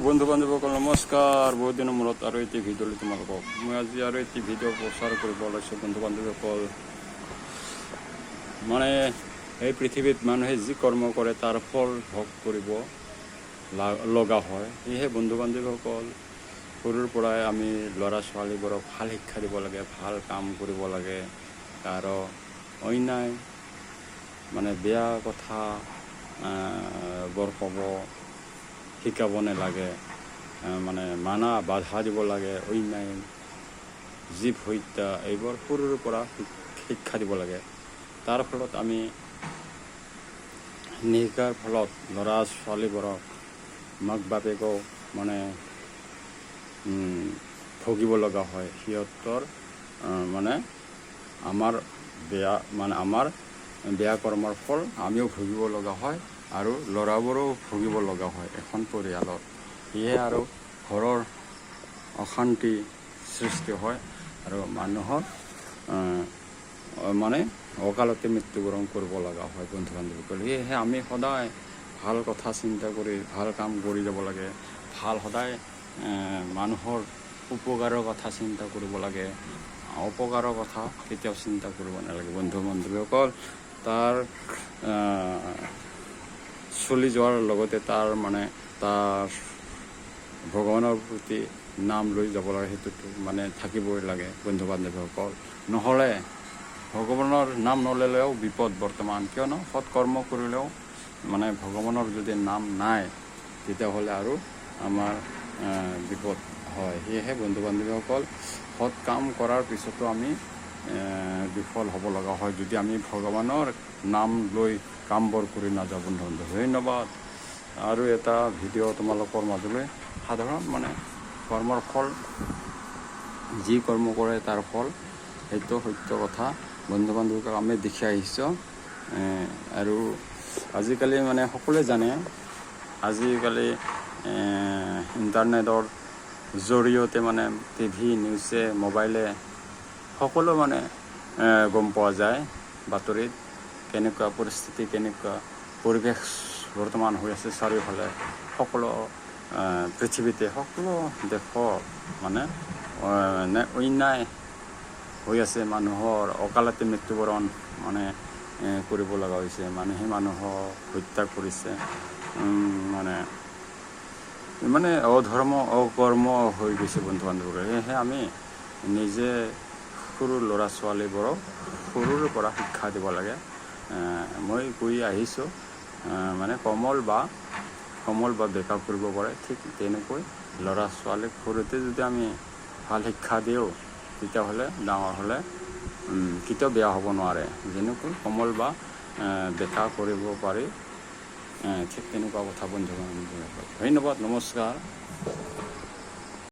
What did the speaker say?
বন্ধু বান্ধৱসকল নমস্কাৰ। বহুত দিনৰ মূৰত আৰু এটি ভিডিঅ' লৈ তোমালোকক মই আজি আৰু এটি ভিডিঅ' প্ৰচাৰ কৰিব ওলাইছোঁ। বন্ধু বান্ধৱীসকল, মানে এই পৃথিৱীত মানুহে যি কৰ্ম কৰে তাৰ ফল ভোগ কৰিব লগা হয়। সেয়েহে বন্ধু বান্ধৱীসকল, সৰুৰ পৰাই আমি ল'ৰা ছোৱালীবোৰক ভাল শিক্ষা দিব লাগে, ভাল কাম কৰিব লাগে। আৰু অন্যায় মানে বেয়া কথা বৰ ক'ব শিকাব নালাগে, মানে মানা বাধা দিব লাগে। অন্যায় জীৱ হত্যা এইবোৰ সৰুৰ পৰা শিক্ষা দিব লাগে। তাৰ ফলত আমি নিশিকাৰ ফলত ল'ৰা ছোৱালীবোৰক মাক বাপেকেও মানে ভুগিব লগা হয়। সিহঁতৰ মানে আমাৰ বেয়া কৰ্মৰ ফল আমিও ভুগিব লগা হয় আৰু ল'ৰাবোৰেও ভুগিব লগা হয় এখন পৰিয়ালত। সেয়ে আৰু ঘৰৰ অশান্তি সৃষ্টি হয় আৰু মানুহৰ মানে অকালতে মৃত্যুবৰণ কৰিব লগা হয়। বন্ধু বান্ধৱীসকল, সেয়েহে আমি সদায় ভাল কথা চিন্তা কৰি ভাল কাম কৰি যাব লাগে। সদায় মানুহৰ উপকাৰৰ কথা চিন্তা কৰিব লাগে, অপকাৰৰ কথা কেতিয়াও চিন্তা কৰিব নালাগে। বন্ধু বান্ধৱীসকল, তাৰ চলি যোৱাৰ লগতে তাৰ ভগৱানৰ প্ৰতি নাম লৈ যাব লাগে, সেইটোতো মানে থাকিবই লাগে। বন্ধু বান্ধৱীসকল, নহ'লে ভগৱানৰ নাম নল'লেও বিপদ বৰ্তমান। কিয়নো সৎ কৰ্ম কৰিলেও মানে ভগৱানৰ যদি নাম নাই তেতিয়াহ'লে আৰু আমাৰ বিপদ হয়। সেয়েহে বন্ধু বান্ধৱীসকল, সৎ কাম কৰাৰ পিছতো আমি বিফল হ'ব লগা হয় যদি আমি ভগৱানৰ নাম লৈ কামবোৰ কৰি নাযাওঁ। বন্ধু বান্ধৱ, ধন্যবাদ। আৰু এটা ভিডিঅ' তোমালোকৰ মাজলৈ। সাধাৰণ মানে কৰ্মৰ ফল, যি কৰ্ম কৰে তাৰ ফল, সেইটো সত্য কথা। বন্ধু বান্ধৱীক আমি দেখি আহিছোঁ। আৰু আজিকালি মানে সকলোৱে জানে, আজিকালি ইণ্টাৰনেটৰ জৰিয়তে মানে টিভি নিউজে মোবাইলে সকলো মানে গম পোৱা যায় বাতৰিত, কেনেকুৱা পৰিস্থিতি, কেনেকুৱা পৰিৱেশ বৰ্তমান হৈ আছে চাৰিওফালে। সকলো পৃথিৱীতে সকলো দেশত মানে অন্যায় হৈ আছে। মানুহৰ অকালতে মৃত্যুবৰণ মানে কৰিব লগা হৈছে। মানুহে মানুহক হত্যা কৰিছে, মানে অধৰ্ম অকৰ্ম হৈ গৈছে। বন্ধু বান্ধৱীসকল, সেয়েহে আমি নিজে সৰু ল'ৰা ছোৱালীবোৰক সৰুৰ পৰা শিক্ষা দিব লাগে। মই কৈ আহিছোঁ, মানে কোমল বা বেকা কৰিব পাৰে, ঠিক তেনেকৈ ল'ৰা ছোৱালীক সৰুতে যদি আমি ভাল শিক্ষা দিওঁ তেতিয়াহ'লে ডাঙৰ হ'লে কেতিয়াও বেয়া হ'ব নোৱাৰে। যেনেকৈ কোমল বা বেকা কৰিব পাৰি, ঠিক তেনেকুৱা কথা। বন্ধু বান্ধৱীসকল, ধন্যবাদ, নমস্কাৰ।